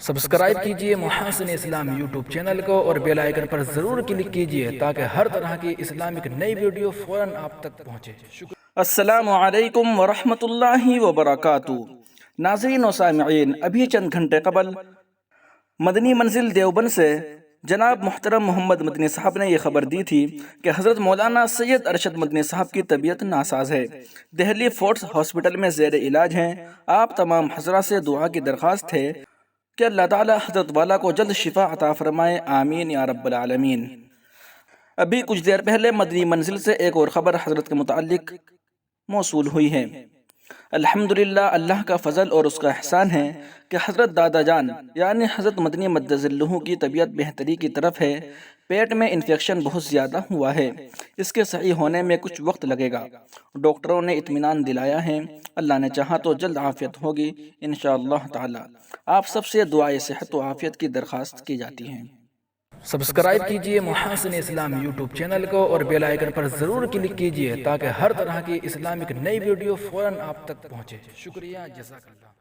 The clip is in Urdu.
سبسکرائب کیجئے محاسن اسلام یوٹیوب چینل کو اور بیل آئیکن پر ضرور کلک کیجئے تاکہ ہر طرح کی اسلامک نئی ویڈیو فوراً آپ تک پہنچے۔ السلام علیکم ورحمۃ اللہ وبرکاتہ۔ ناظرین و سامعین، ابھی چند گھنٹے قبل مدنی منزل دیوبند سے جناب محترم محمد مدنی صاحب نے یہ خبر دی تھی کہ حضرت مولانا سید ارشد مدنی صاحب کی طبیعت ناساز ہے، دہلی فورٹس ہاسپٹل میں زیر علاج ہیں۔ آپ تمام حضرات سے دعا کی درخواست ہے کہ اللہ تعالی حضرت والا کو جلد شفا عطا فرمائے، آمین یا رب العالمین۔ ابھی کچھ دیر پہلے مدنی منزل سے ایک اور خبر حضرت کے متعلق موصول ہوئی ہے۔ الحمدللہ، اللہ کا فضل اور اس کا احسان ہے کہ حضرت دادا جان یعنی حضرت مدنی مدد ذلہ کی طبیعت بہتری کی طرف ہے۔ پیٹ میں انفیکشن بہت زیادہ ہوا ہے، اس کے صحیح ہونے میں کچھ وقت لگے گا۔ ڈاکٹروں نے اطمینان دلایا ہے، اللہ نے چاہا تو جلد عافیت ہوگی انشاءاللہ تعالی۔ آپ سب سے دعائے صحت و عافیت کی درخواست کی جاتی ہے۔ سبسکرائب کیجئے محاسن اسلام یوٹیوب چینل کو اور بیل آئیکن پر ضرور کلک کیجئے تاکہ ہر طرح کی اسلامک نئی ویڈیو فوراً آپ تک پہنچے۔ شکریہ، جزاک اللہ۔